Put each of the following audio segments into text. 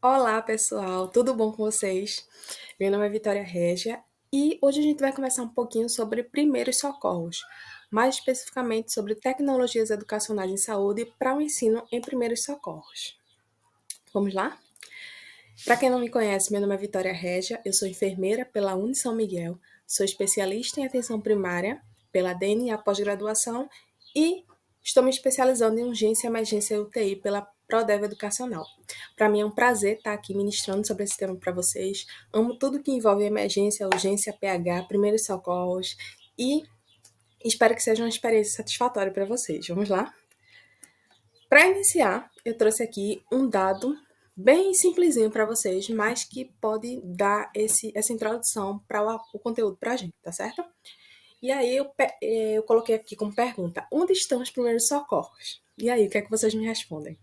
Olá, pessoal, tudo bom com vocês? Meu nome é Vitória Régia e hoje a gente vai conversar um pouquinho sobre primeiros socorros, mais especificamente sobre tecnologias educacionais em saúde para o ensino em primeiros socorros. Vamos lá? Para quem não me conhece, meu nome é Vitória Régia, eu sou enfermeira pela Uni São Miguel, sou especialista em atenção primária pela DNA Pós-Graduação e estou me especializando em urgência e emergência UTI pela Prodev Educacional. Para mim é um prazer estar aqui ministrando sobre esse tema para vocês. Amo tudo que envolve emergência, urgência, PH, primeiros socorros e espero que seja uma experiência satisfatória para vocês. Vamos lá? Para iniciar, eu trouxe aqui um dado bem simplesinho para vocês, mas que pode dar essa introdução para o conteúdo para a gente, tá certo? E aí eu coloquei aqui como pergunta: onde estão os primeiros socorros? E aí, o que é que vocês me respondem?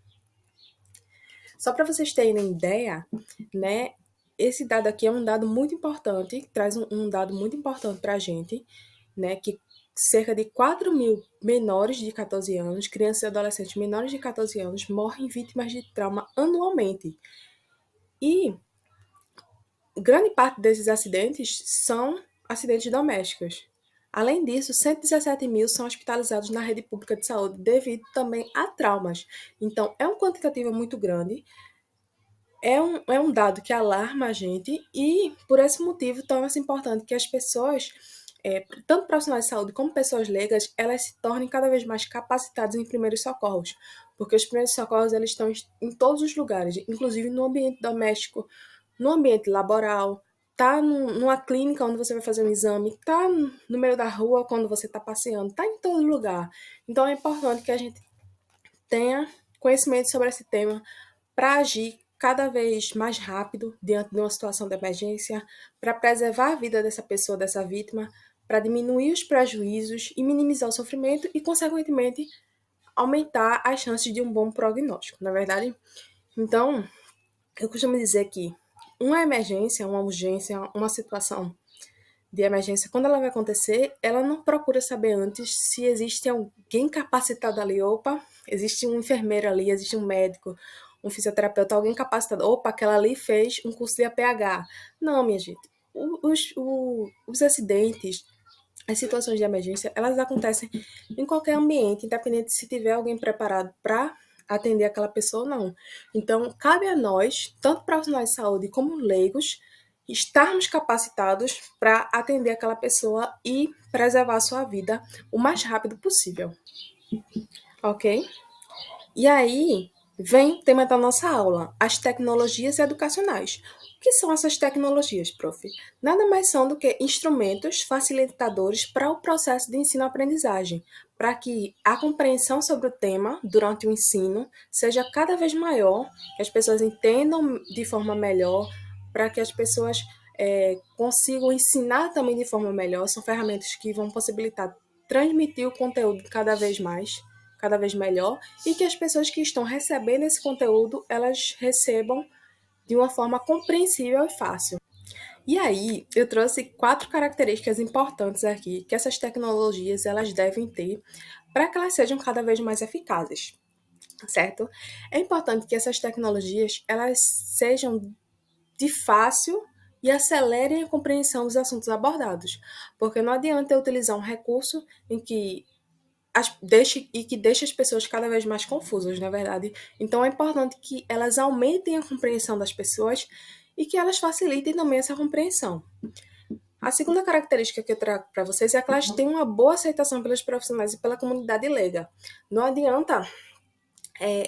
Só para vocês terem ideia, né? Esse dado aqui é um dado muito importante, traz um dado muito importante para a gente, né? Que cerca de 4.000 menores de 14 anos, crianças e adolescentes menores de 14 anos, morrem vítimas de trauma anualmente. E grande parte desses acidentes são acidentes domésticos. Além disso, 117 mil são hospitalizados na rede pública de saúde devido também a traumas. Então, é um quantitativo muito grande, é um dado que alarma a gente e, por esse motivo, torna-se importante que as pessoas, tanto profissionais de saúde como pessoas leigas, elas se tornem cada vez mais capacitadas em primeiros socorros, porque os primeiros socorros eles estão em todos os lugares, inclusive no ambiente doméstico, no ambiente laboral, tá numa clínica onde você vai fazer um exame, tá no meio da rua quando você está passeando, tá em todo lugar. Então é importante que a gente tenha conhecimento sobre esse tema para agir cada vez mais rápido diante de uma situação de emergência, para preservar a vida dessa pessoa, dessa vítima, para diminuir os prejuízos e minimizar o sofrimento e, consequentemente, aumentar as chances de um bom prognóstico, na verdade? Então, eu costumo dizer que uma emergência, uma urgência, uma situação de emergência, quando ela vai acontecer, ela não procura saber antes se existe alguém capacitado ali. Opa, existe um enfermeiro ali, existe um médico, um fisioterapeuta, alguém capacitado. Opa, aquela ali fez um curso de APH. Não, minha gente. Os acidentes, as situações de emergência, elas acontecem em qualquer ambiente, independente se tiver alguém preparado para atender aquela pessoa ou não. Então, cabe a nós, tanto profissionais de saúde como leigos, estarmos capacitados para atender aquela pessoa e preservar a sua vida o mais rápido possível, ok? E aí vem o tema da nossa aula, as tecnologias educacionais. O que são essas tecnologias, prof? Nada mais são do que instrumentos facilitadores para o processo de ensino-aprendizagem, para que a compreensão sobre o tema durante o ensino seja cada vez maior, que as pessoas entendam de forma melhor, para que as pessoas consigam ensinar também de forma melhor. São ferramentas que vão possibilitar transmitir o conteúdo cada vez melhor, e que as pessoas que estão recebendo esse conteúdo, elas recebam de uma forma compreensível e fácil. E aí, eu trouxe 4 características importantes aqui que essas tecnologias elas devem ter para que elas sejam cada vez mais eficazes, certo? É importante que essas tecnologias elas sejam de fácil e acelerem a compreensão dos assuntos abordados, porque não adianta eu utilizar um recurso em que deixe as pessoas cada vez mais confusas, na verdade. Então é importante que elas aumentem a compreensão das pessoas e que elas facilitem também essa compreensão. A segunda característica que eu trago para vocês é que elas têm uma boa aceitação pelos profissionais e pela comunidade leiga. Não adianta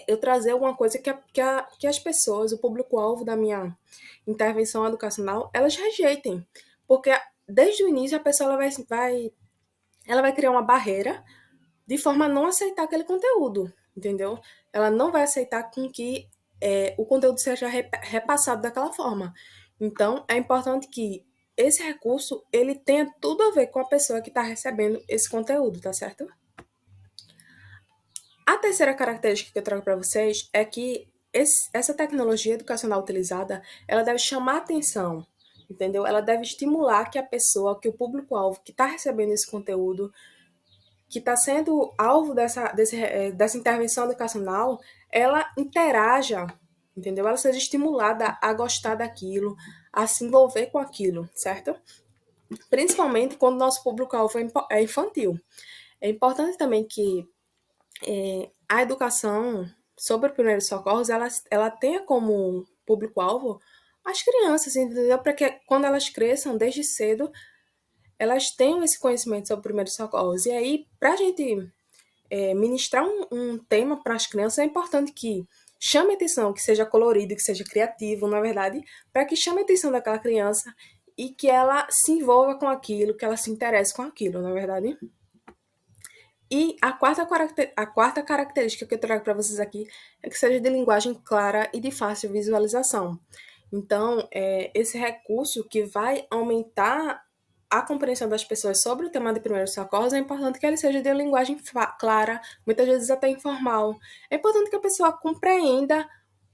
eu trazer alguma coisa que as pessoas, o público-alvo da minha intervenção educacional, elas rejeitem. Porque desde o início a pessoa ela vai criar uma barreira de forma a não aceitar aquele conteúdo, entendeu? Ela não vai aceitar com que o conteúdo seja repassado daquela forma. Então, é importante que esse recurso ele tenha tudo a ver com a pessoa que está recebendo esse conteúdo, tá certo? A terceira característica que eu trago para vocês é que essa tecnologia educacional utilizada, ela deve chamar atenção, entendeu? Ela deve estimular que a pessoa, que o público-alvo que está recebendo esse conteúdo, que está sendo alvo dessa intervenção educacional, ela interaja entendeu? Ela seja estimulada a gostar daquilo, a se envolver com aquilo, certo? Principalmente quando nosso público-alvo é infantil. É importante também que a educação sobre primeiros socorros, ela tenha como público-alvo as crianças, entendeu? Para que quando elas cresçam desde cedo, elas tenham esse conhecimento sobre primeiros socorros. E aí, para a gente ministrar um tema para as crianças, é importante que chame a atenção, que seja colorido, que seja criativo, na verdade, para que chame a atenção daquela criança e que ela se envolva com aquilo, que ela se interesse com aquilo, na verdade. E a quarta característica que eu trago para vocês aqui é que seja de linguagem clara e de fácil visualização. Então, esse recurso que vai aumentar a compreensão das pessoas sobre o tema de primeiros socorros, é importante que ele seja de linguagem clara, muitas vezes até informal. É importante que a pessoa compreenda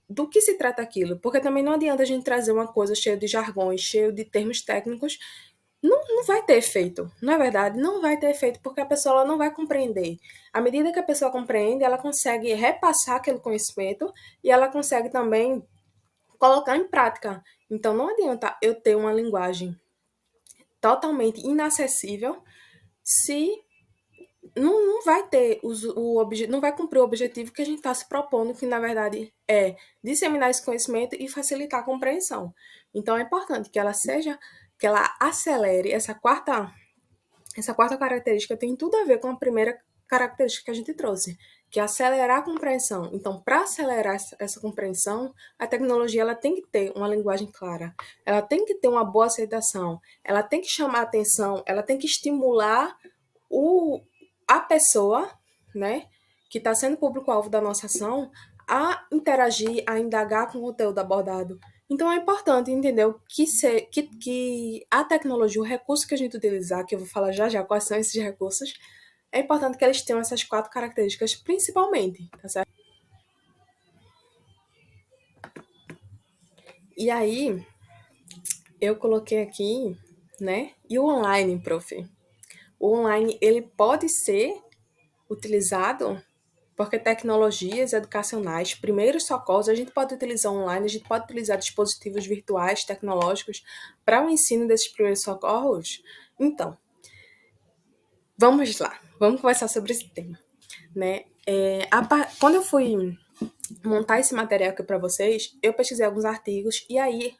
do que se trata aquilo, porque também não adianta a gente trazer uma coisa cheia de jargões, cheio de termos técnicos, não vai ter efeito, não é verdade? Não vai ter efeito porque a pessoa ela não vai compreender. À medida que a pessoa compreende, ela consegue repassar aquele conhecimento e ela consegue também colocar em prática. Então não adianta eu ter uma linguagem totalmente inacessível se não vai ter não vai cumprir o objetivo que a gente está se propondo, que na verdade é disseminar esse conhecimento e facilitar a compreensão. Então é importante que que ela acelere essa quarta característica tem tudo a ver com a primeira característica que a gente trouxe, que é acelerar a compreensão. Então, para acelerar essa compreensão, a tecnologia ela tem que ter uma linguagem clara, ela tem que ter uma boa aceitação, ela tem que chamar a atenção, ela tem que estimular o, a pessoa, né, que está sendo público-alvo da nossa ação, a interagir, a indagar com o conteúdo abordado. Então é importante entender que a tecnologia, o recurso que a gente utilizar, que eu vou falar já já quais são esses recursos, é importante que eles tenham essas quatro características principalmente, tá certo? E aí, eu coloquei aqui, né? E o online, prof? O online, ele pode ser utilizado porque tecnologias educacionais, primeiros socorros, a gente pode utilizar online, a gente pode utilizar dispositivos virtuais, tecnológicos, para o ensino desses primeiros socorros. Então, vamos lá, vamos conversar sobre esse tema, né? Quando eu fui montar esse material aqui para vocês, eu pesquisei alguns artigos e aí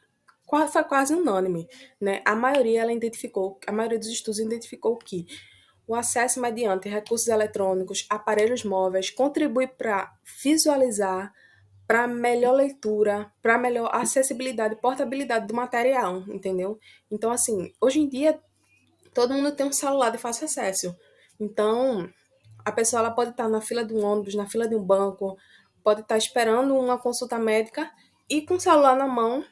foi quase unânime, né? A maioria dos estudos identificou que o acesso mediante recursos eletrônicos, aparelhos móveis, contribui para visualizar, para melhor leitura, para melhor acessibilidade e portabilidade do material, entendeu? Então, assim, hoje em dia, todo mundo tem um celular de fácil acesso. Então, a pessoa ela pode estar na fila de um ônibus, na fila de um banco, pode estar esperando uma consulta médica e com o celular na mão,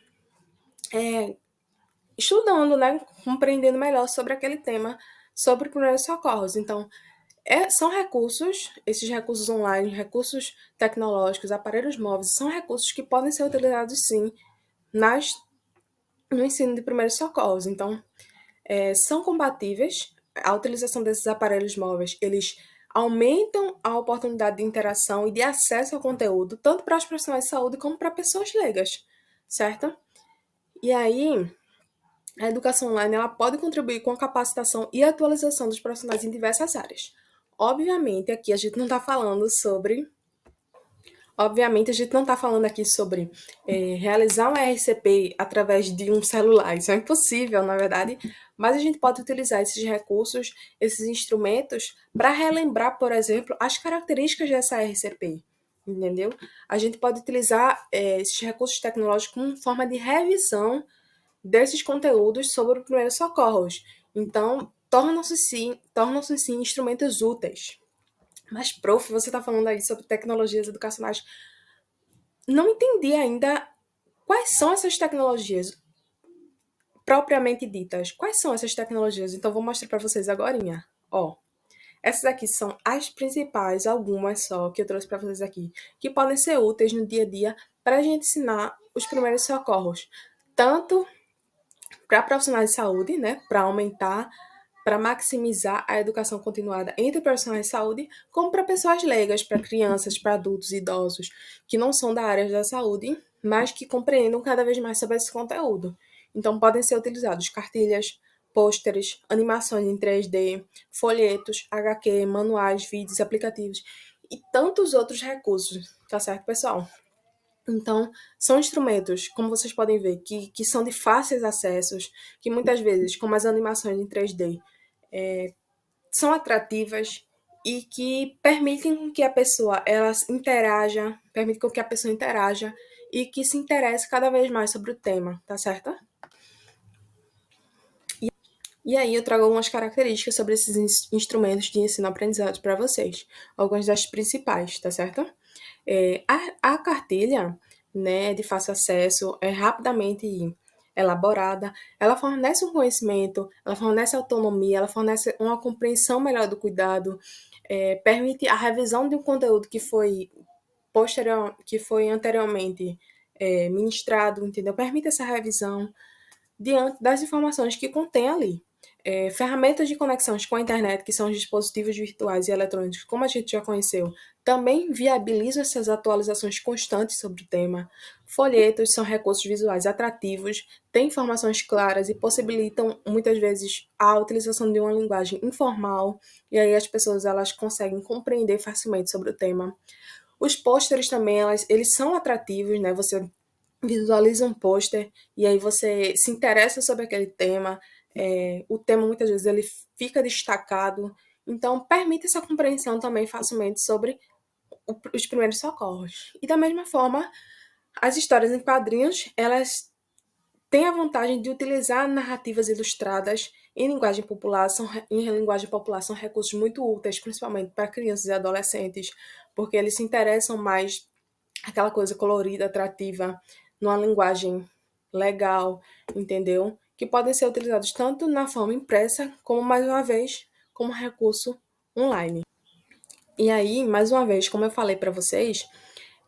estudando, né? Compreendendo melhor sobre aquele tema, sobre primeiros socorros. Então, são recursos, esses recursos online, recursos tecnológicos, aparelhos móveis, são recursos que podem ser utilizados sim nas, no ensino de primeiros socorros. Então, são compatíveis. A utilização desses aparelhos móveis, eles aumentam a oportunidade de interação e de acesso ao conteúdo, tanto para os profissionais de saúde como para pessoas leigas, certo? E aí, a educação online ela pode contribuir com a capacitação e atualização dos profissionais em diversas áreas. Obviamente, aqui a gente não está falando sobre. Obviamente, a gente não está falando aqui sobre realizar um RCP através de um celular. Isso é impossível, na verdade. Mas a gente pode utilizar esses recursos, esses instrumentos, para relembrar, por exemplo, as características dessa RCP. Entendeu? A gente pode utilizar esses recursos tecnológicos como forma de revisão desses conteúdos sobre os primeiros socorros. Então, tornam-se sim instrumentos úteis. Mas, prof, você está falando aí sobre tecnologias educacionais. Não entendi ainda quais são essas tecnologias propriamente ditas. Quais são essas tecnologias? Então, vou mostrar para vocês agora. Ó, essas aqui são as principais, algumas só que eu trouxe para vocês aqui, que podem ser úteis no dia a dia para a gente ensinar os primeiros socorros. Tanto para profissionais de saúde, né, para aumentar, para maximizar a educação continuada entre profissionais de saúde, como para pessoas leigas, para crianças, para adultos, idosos, que não são da área da saúde, mas que compreendam cada vez mais sobre esse conteúdo. Então, podem ser utilizados cartilhas, pôsteres, animações em 3D, folhetos, HQ, manuais, vídeos, aplicativos e tantos outros recursos, tá certo, pessoal? Então, são instrumentos, como vocês podem ver, que são de fáceis acessos, que muitas vezes, como as animações em 3D, são atrativas e que permitem que a pessoa ela interaja, permitem que a pessoa interaja e que se interesse cada vez mais sobre o tema, tá certo? E aí eu trago algumas características sobre esses instrumentos de ensino-aprendizagem para vocês, algumas das principais, tá certo? A cartilha, né, de fácil acesso, é rapidamente elaborada, ela fornece um conhecimento, ela fornece autonomia, ela fornece uma compreensão melhor do cuidado, permite a revisão de um conteúdo que foi anteriormente ministrado, entendeu? Permite essa revisão diante das informações que contém ali. Ferramentas de conexões com a internet, que são os dispositivos virtuais e eletrônicos, como a gente já conheceu, também viabilizam essas atualizações constantes sobre o tema. Folhetos são recursos visuais atrativos, têm informações claras e possibilitam, muitas vezes, a utilização de uma linguagem informal, e aí as pessoas elas conseguem compreender facilmente sobre o tema. Os pôsteres também, eles são atrativos, né? Você visualiza um pôster e aí você se interessa sobre aquele tema. O tema muitas vezes ele fica destacado, então permite essa compreensão também facilmente sobre os primeiros socorros. E da mesma forma, as histórias em quadrinhos, elas têm a vantagem de utilizar narrativas ilustradas em linguagem popular são recursos muito úteis, principalmente para crianças e adolescentes, porque eles se interessam mais aquela coisa colorida, atrativa, numa linguagem legal, entendeu? Que podem ser utilizados tanto na forma impressa, como mais uma vez, como recurso online. E aí, mais uma vez, como eu falei para vocês,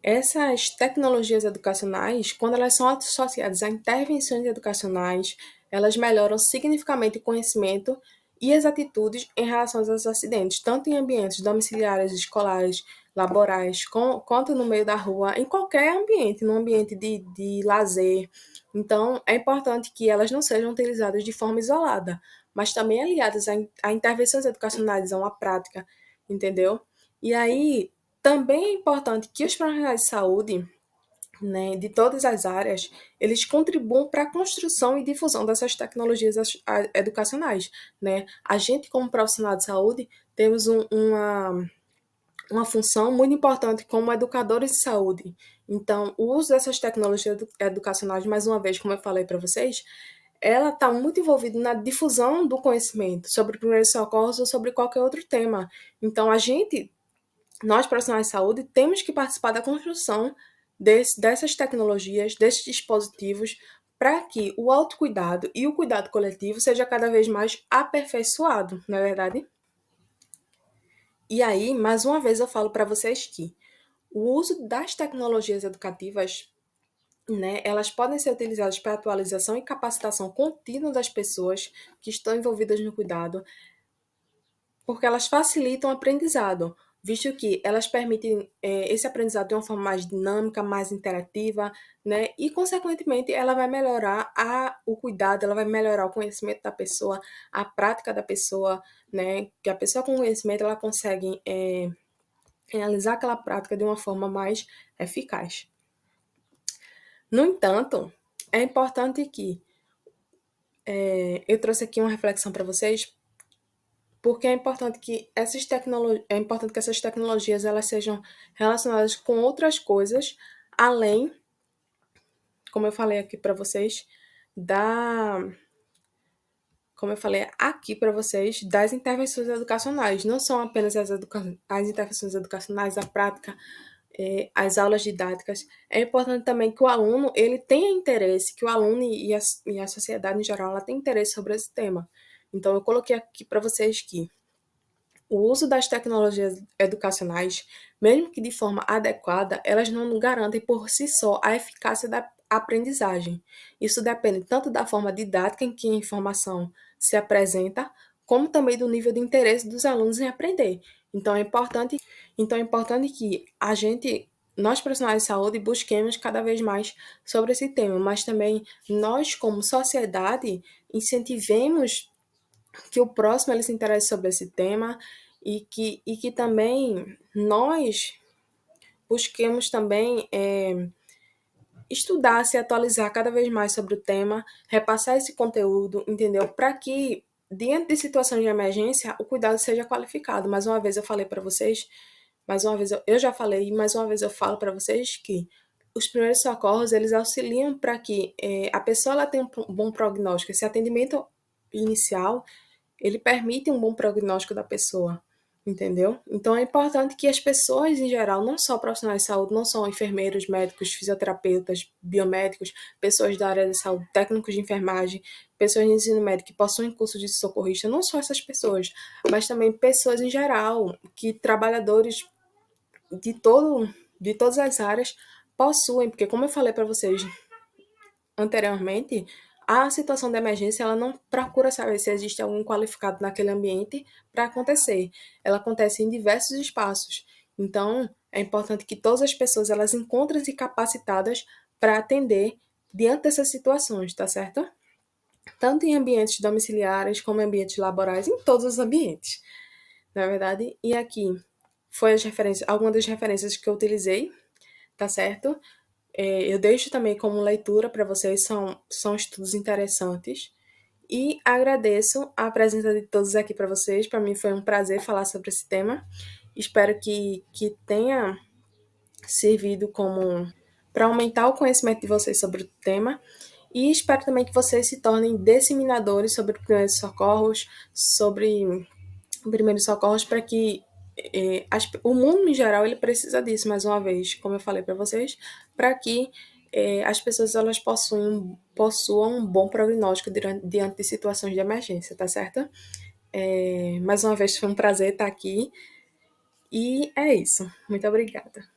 essas tecnologias educacionais, quando elas são associadas a intervenções educacionais, elas melhoram significativamente o conhecimento e as atitudes em relação aos acidentes, tanto em ambientes domiciliares, escolares, laborais, quanto no meio da rua, em qualquer ambiente, no ambiente de lazer. Então, é importante que elas não sejam utilizadas de forma isolada, mas também aliadas a intervenções educacionais, a uma prática, entendeu? E aí, também é importante que os profissionais de saúde, né, de todas as áreas, eles contribuam para a construção e difusão dessas tecnologias educacionais, né? A gente, como profissional de saúde, temos uma função muito importante como educadores de saúde. Então, o uso dessas tecnologias educacionais, mais uma vez, como eu falei para vocês, ela está muito envolvida na difusão do conhecimento sobre primeiros socorros ou sobre qualquer outro tema. Então, nós profissionais de saúde, temos que participar da construção dessas tecnologias, desses dispositivos, para que o autocuidado e o cuidado coletivo seja cada vez mais aperfeiçoado, não é verdade? E aí, mais uma vez, eu falo para vocês que o uso das tecnologias educativas, né, elas podem ser utilizadas para atualização e capacitação contínua das pessoas que estão envolvidas no cuidado, porque elas facilitam o aprendizado, visto que elas permitem esse aprendizado de uma forma mais dinâmica, mais interativa, né? E, consequentemente, ela vai melhorar o cuidado, ela vai melhorar o conhecimento da pessoa, a prática da pessoa, né? Que a pessoa com conhecimento, ela consegue realizar aquela prática de uma forma mais eficaz. No entanto, é importante que eu trouxe aqui uma reflexão para vocês, porque é importante que essas tecnologias elas sejam relacionadas com outras coisas, além, como eu falei aqui para vocês, da como eu falei aqui para vocês, das intervenções educacionais. Não são apenas as intervenções educacionais, a prática, as aulas didáticas. É importante também que o aluno ele tenha interesse, que o aluno e a sociedade em geral ela tenha interesse sobre esse tema. Então, eu coloquei aqui para vocês que o uso das tecnologias educacionais, mesmo que de forma adequada, elas não garantem por si só a eficácia da aprendizagem. Isso depende tanto da forma didática em que a informação se apresenta, como também do nível de interesse dos alunos em aprender. Então é importante que a gente, nós profissionais de saúde busquemos cada vez mais sobre esse tema, mas também nós, como sociedade, incentivemos que o próximo ele se interesse sobre esse tema e que também nós busquemos também estudar, se atualizar cada vez mais sobre o tema, repassar esse conteúdo, entendeu? Para que, diante de situações de emergência, o cuidado seja qualificado. Mais uma vez eu falei para vocês, mais uma vez eu já falei, e mais uma vez eu falo para vocês que os primeiros socorros, eles auxiliam para que a pessoa ela tenha um bom prognóstico. Esse atendimento inicial, ele permite um bom prognóstico da pessoa, entendeu? Então é importante que as pessoas em geral, não só profissionais de saúde, não só enfermeiros, médicos, fisioterapeutas, biomédicos, pessoas da área de saúde, técnicos de enfermagem, pessoas de ensino médio que possuem curso de socorrista, não só essas pessoas, mas também pessoas em geral, que trabalhadores de de todas as áreas possuem, porque como eu falei para vocês anteriormente, a situação de emergência ela não procura saber se existe algum qualificado naquele ambiente para acontecer. Ela acontece em diversos espaços. Então, é importante que todas as pessoas elas encontrem-se capacitadas para atender diante dessas situações, tá certo? Tanto em ambientes domiciliares como em ambientes laborais, em todos os ambientes, na verdade. E aqui foi algumas das referências que eu utilizei, tá certo? Eu deixo também como leitura para vocês, são estudos interessantes. E agradeço a presença de todos aqui para vocês. Para mim foi um prazer falar sobre esse tema. Espero que tenha servido como para aumentar o conhecimento de vocês sobre o tema. E espero também que vocês se tornem disseminadores sobre primeiros socorros, sobre primeiros socorros, para que o mundo em geral ele precisa disso, mais uma vez, como eu falei para vocês, para que as pessoas elas possuam um bom prognóstico diante de situações de emergência, tá certo? Mais uma vez foi um prazer estar aqui e é isso. Muito obrigada.